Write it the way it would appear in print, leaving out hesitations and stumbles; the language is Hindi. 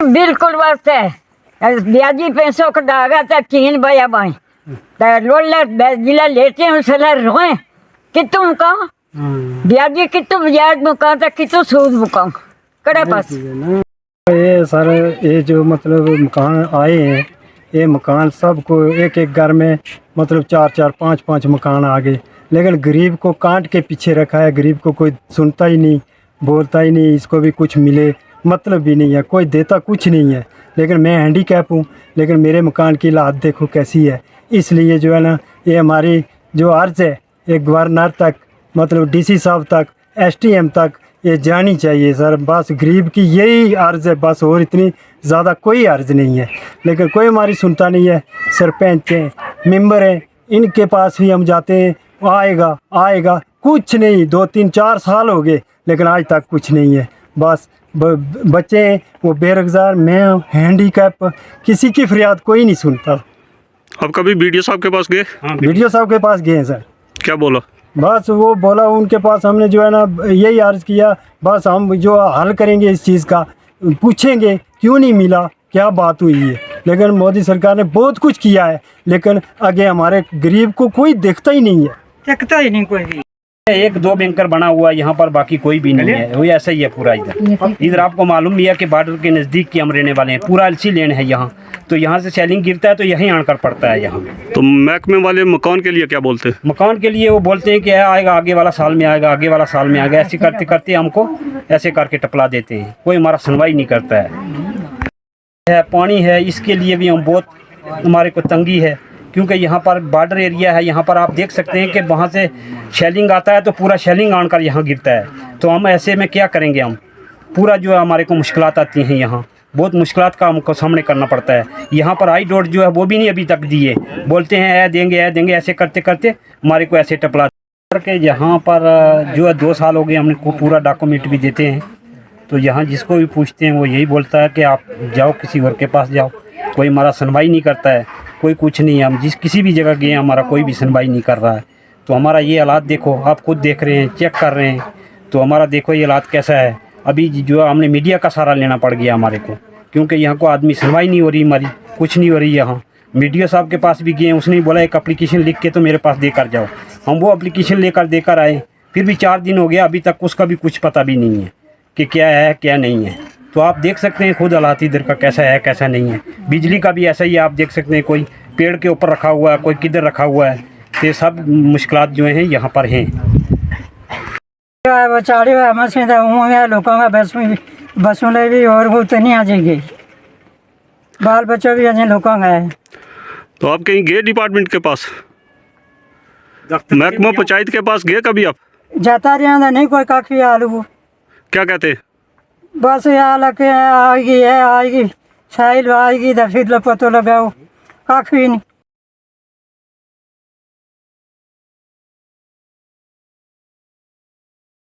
बिल्कुल बात है। ब्याजी पैसों का डागा था तीन भैया भाई लोला जिला लेते हैं सला रोए कि तुम कहो ब्याजी कि तुम ब्याज मुका था कि तू सूद मुका कड़े पास ये सर ये जो मतलब मकान आए हैं ये मकान सबको एक एक घर में मतलब 4-4 5-5 मकान आ गए, लेकिन गरीब को काट के पीछे रखा है। गरीब को कोई सुनता ही नहीं, बोलता ही नहीं, इसको भी कुछ मिले मतलब भी नहीं है, कोई देता कुछ नहीं है। लेकिन मैं हैंडीकैप हूँ, लेकिन मेरे मकान की हालत देखो कैसी है। इसलिए जो है ना ये हमारी जो अर्ज़ है ये गवर्नर तक मतलब डीसी साहब तक एसडीएम तक ये जानी चाहिए सर। बस गरीब की यही अर्ज़ है बस, और इतनी ज़्यादा कोई अर्ज़ नहीं है। लेकिन कोई हमारी सुनता नहीं है। सरपंच हैं, मेंबर हैं, इनके पास भी हम जाते हैं, आएगा आएगा कुछ नहीं। 2-3-4 साल हो गए लेकिन आज तक कुछ नहीं है। बस बच्चे हैं वो बेरोजगार, मैं हैंडीकैप, किसी की फरियाद कोई नहीं सुनता। अब कभी बीडीओ साहब के पास गए? हाँ बीडीओ साहब के पास गए हैं सर। क्या बोला? बस वो बोला उनके पास हमने जो है ना यही अर्ज़ किया बस हम जो हल करेंगे इस चीज़ का, पूछेंगे क्यों नहीं मिला, क्या बात हुई है। लेकिन मोदी सरकार ने बहुत कुछ किया है लेकिन आगे हमारे गरीब को कोई देखता ही नहीं है, देखता ही नहीं कोई भी। 1-2 बैंकर बना हुआ है यहाँ पर, बाकी कोई भी नहीं है। वो ऐसा ही है पूरा इधर आपको मालूम भी है कि बॉर्डर के नज़दीक की हम रहने वाले हैं। पूरा एलसी लेन है यहाँ, तो यहाँ से सेलिंग गिरता है तो यहीं आकर पड़ता है यहाँ। तो महकमे वाले मकान के लिए क्या बोलते हैं? मकान के लिए वो बोलते हैं कि आएगा आगे वाला साल में आएगा, आगे वाला साल में आएगा, ऐसे करते करते हमको ऐसे करके टपला देते हैं। कोई हमारा सुनवाई नहीं करता है। पानी है इसके लिए भी हम बहुत हमारे को तंगी है, क्योंकि यहाँ पर बॉर्डर एरिया है। यहाँ पर आप देख सकते हैं कि वहाँ से शेलिंग आता है तो पूरा शेलिंग आकर यहाँ गिरता है। तो हम ऐसे में क्या करेंगे, हम पूरा जो है हमारे को मुश्किलात आती हैं। यहाँ बहुत मुश्किलात का हमको सामने करना पड़ता है। यहाँ पर आई डॉट जो है वो भी नहीं अभी तक दिए, बोलते हैं देंगे ऐसे करते करते हमारे को ऐसे टपला करके। यहाँ पर जो है 2 साल हो गए, हमने को पूरा डॉक्यूमेंट भी देते हैं। तो यहाँ जिसको भी पूछते हैं वो यही बोलता है कि आप जाओ किसी और के पास जाओ, कोई हमारा सुनवाई नहीं करता है, कोई कुछ नहीं है। हम किसी भी जगह गए हमारा कोई भी सुनवाई नहीं कर रहा है। तो हमारा ये हालात देखो, आप खुद देख रहे हैं, चेक कर रहे हैं, तो हमारा देखो ये हालात कैसा है। अभी जो हमने मीडिया का सहारा लेना पड़ गया हमारे को, क्योंकि यहाँ को आदमी सुनवाई नहीं हो रही, हमारी कुछ नहीं हो रही। यहाँ मीडिया साहब के पास भी गए, उसने बोला एक एप्लीकेशन लिख के तो मेरे पास देकर जाओ। हम वो एप्लीकेशन देकर आए, फिर भी 4 दिन हो गया, अभी तक उसका भी कुछ पता भी नहीं है कि क्या है क्या नहीं है। तो आप देख सकते हैं खुद हालात इधर का कैसा है कैसा नहीं है। बिजली का भी ऐसा ही आप देख सकते हैं, कोई पेड़ के ऊपर रखा हुआ है, कोई किधर रखा हुआ है। तो सब मुश्किलात जो हैं यहाँ पर हैं। बचाड़ी मशीन लोगों का बसों ले भी और वो तो नहीं आ जाएगी, बाल बच्चों भी अजय लोगों का है। तो आप कहीं गए डिपार्टमेंट के पास, महकमा पंचायत के पास गए कभी आप? जाता रहा नहीं कोई काफी आलू क्या कहते? बस यार आएगी साहिल आएगी तो फिर पतो लगाओ, काफी नहीं।